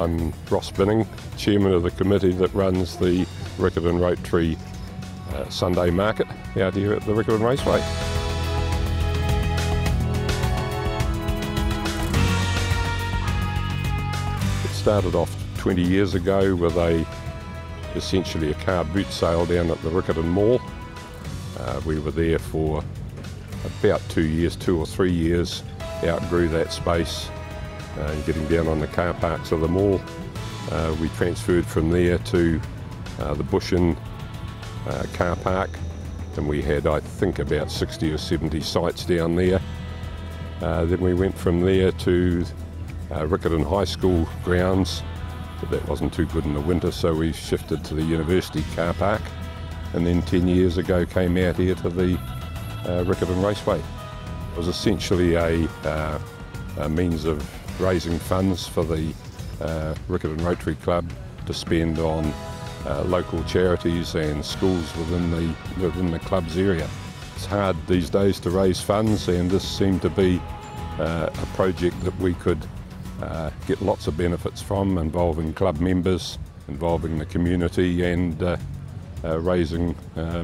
I'm Ross Binning, Chairman of the committee that runs the Riccarton Rotary Sunday market out here at the Riccarton Raceway. It started off 20 years ago with essentially a car boot sale down at the Riccarton Mall. We were there for about 2 or 3 years, outgrew that space, getting down on the car parks of the mall. We transferred from there to the Bush Inn car park, and we had, I think, about 60 or 70 sites down there. Then we went from there to Riccarton High School grounds, but that wasn't too good in the winter, so we shifted to the university car park, and then 10 years ago came out here to the Riccarton Raceway. It was essentially a means of raising funds for the Riccarton Rotary Club to spend on local charities and schools within the club's area. It's hard these days to raise funds, and this seemed to be a project that we could get lots of benefits from, involving club members, involving the community, and raising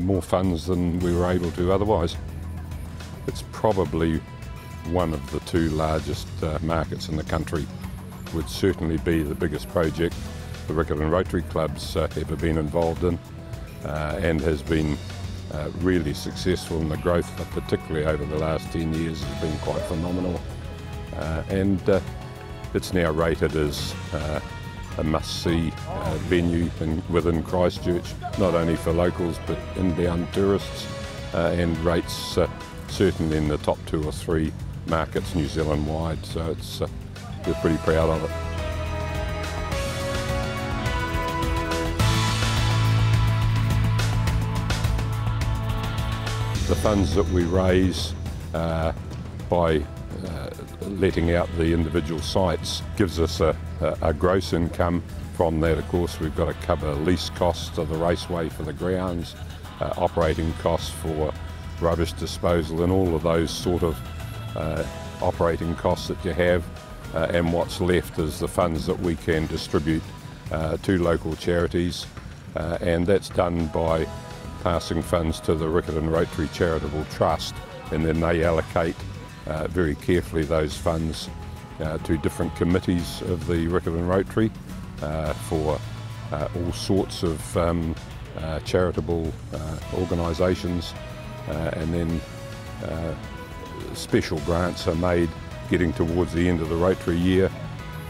more funds than we were able to otherwise. It's probably one of the two largest markets in the country. Would certainly be the biggest project the Riccarton Rotary Club's ever been involved in, and has been really successful, in the growth, particularly over the last 10 years, has been quite phenomenal. And it's now rated as a must-see venue within Christchurch, not only for locals but inbound tourists, and rates certainly in the top 2 or 3 markets New Zealand wide, so we're pretty proud of it. The funds that we raise by letting out the individual sites gives us a gross income. From that, of course, we've got to cover lease costs of the raceway for the grounds, operating costs for rubbish disposal, and all of those sort of operating costs that you have, and what's left is the funds that we can distribute to local charities, and that's done by passing funds to the Riccarton Rotary Charitable Trust, and then they allocate very carefully those funds to different committees of the Riccarton Rotary for all sorts of charitable organisations, and then special grants are made getting towards the end of the Rotary year.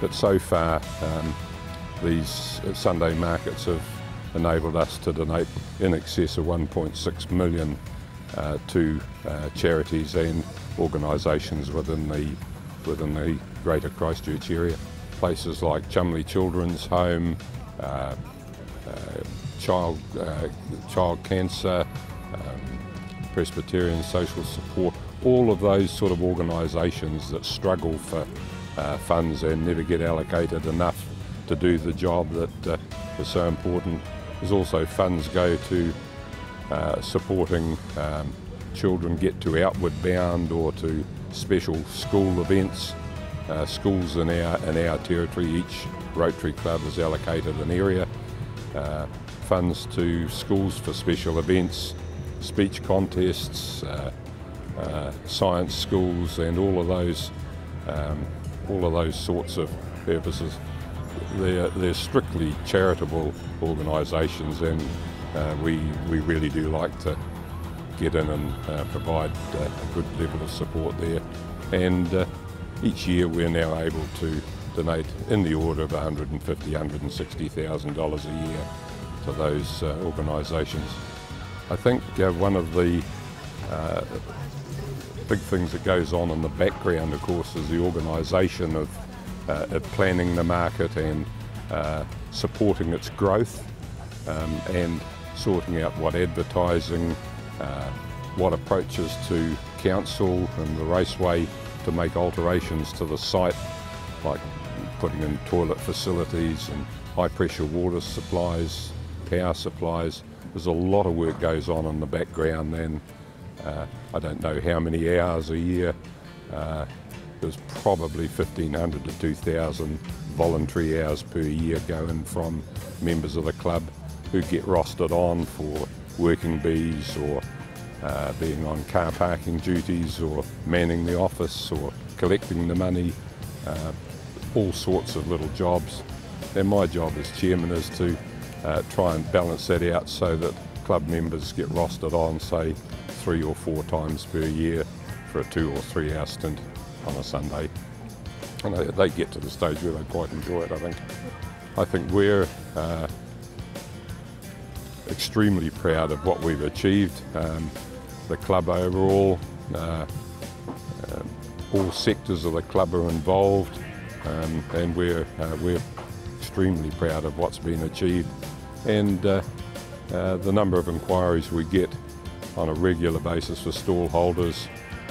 But so far these Sunday markets have enabled us to donate in excess of 1.6 million to charities and organisations within the Greater Christchurch area. Places like Chumley Children's Home, Child Cancer, Presbyterian Social Support, all of those sort of organisations that struggle for funds and never get allocated enough to do the job that is so important. There's also funds go to supporting children get to Outward Bound or to special school events. Schools in our territory, each Rotary Club is allocated an area. Funds to schools for special events, speech contests, science schools, and all of those sorts of purposes. They're strictly charitable organisations, and we really do like to get in and provide a good level of support there. And each year we're now able to donate in the order of $150,000, $160,000 a year to those organisations. I think one of the big things that goes on in the background, of course, is the organisation of planning the market and supporting its growth, and sorting out what advertising, what approaches to council and the raceway to make alterations to the site, like putting in toilet facilities and high pressure water supplies, power supplies. There's a lot of work goes on in the background, and I don't know how many hours a year. There's probably 1,500 to 2,000 voluntary hours per year go in from members of the club who get rostered on for working bees or being on car parking duties or manning the office or collecting the money, all sorts of little jobs. And my job as chairman is to try and balance that out so that club members get rostered on, say, 3 or 4 times per year for a 2 or 3 hour stint on a Sunday. And they get to the stage where they quite enjoy it, I think. I think we're extremely proud of what we've achieved. The club overall, all sectors of the club are involved, and we're extremely proud of what's been achieved. And the number of inquiries we get on a regular basis for stall holders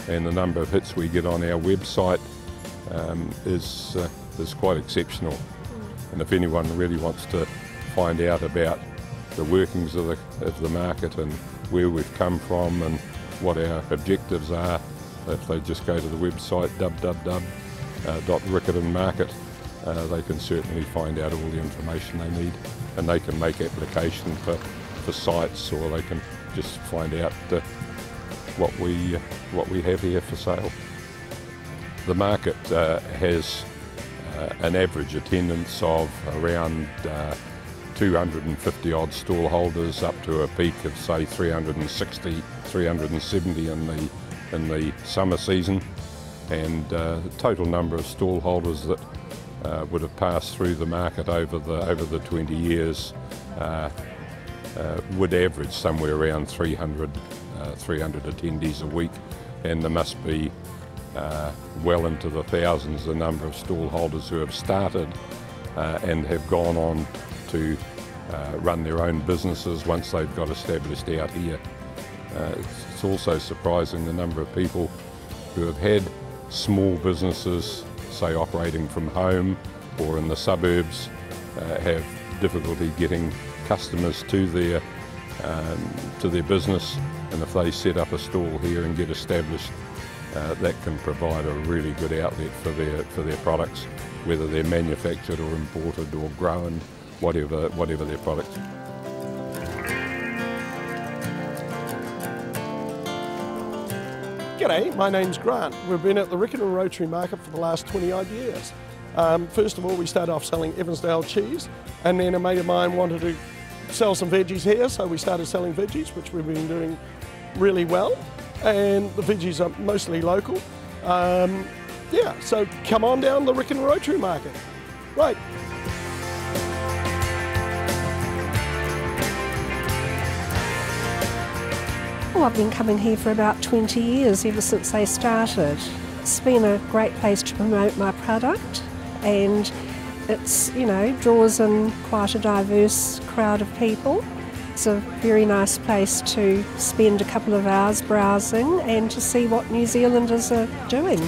and the number of hits we get on our website is quite exceptional. And if anyone really wants to find out about the workings of the market and where we've come from and what our objectives are, if they just go to the website www.riccartonmarket, they can certainly find out all the information they need, and they can make application for sites, or they can just find out what we have here for sale. The market has an average attendance of around 250 odd stall holders, up to a peak of say 360, 370 in the summer season, and the total number of stall holders that would have passed through the market over the 20 years would average somewhere around 300 attendees a week, and there must be well into the thousands the number of stall holders who have started and have gone on to run their own businesses once they've got established out here. It's also surprising the number of people who have had small businesses, say operating from home or in the suburbs, have difficulty getting customers to their business, and if they set up a stall here and get established, that can provide a really good outlet for their products, whether they're manufactured or imported or grown, whatever their products. G'day, my name's Grant. We've been at the Riccarton Rotary Market for the last 20 odd years. First of all, we started off selling Evansdale cheese, and then a mate of mine wanted to sell some veggies here, so we started selling veggies, which we've been doing really well, and the veggies are mostly local. Yeah, so come on down the Riccarton Rotary Market. Right. Well, I've been coming here for about 20 years, ever since they started. It's been a great place to promote my product, and it's, draws in quite a diverse crowd of people. It's a very nice place to spend a couple of hours browsing and to see what New Zealanders are doing.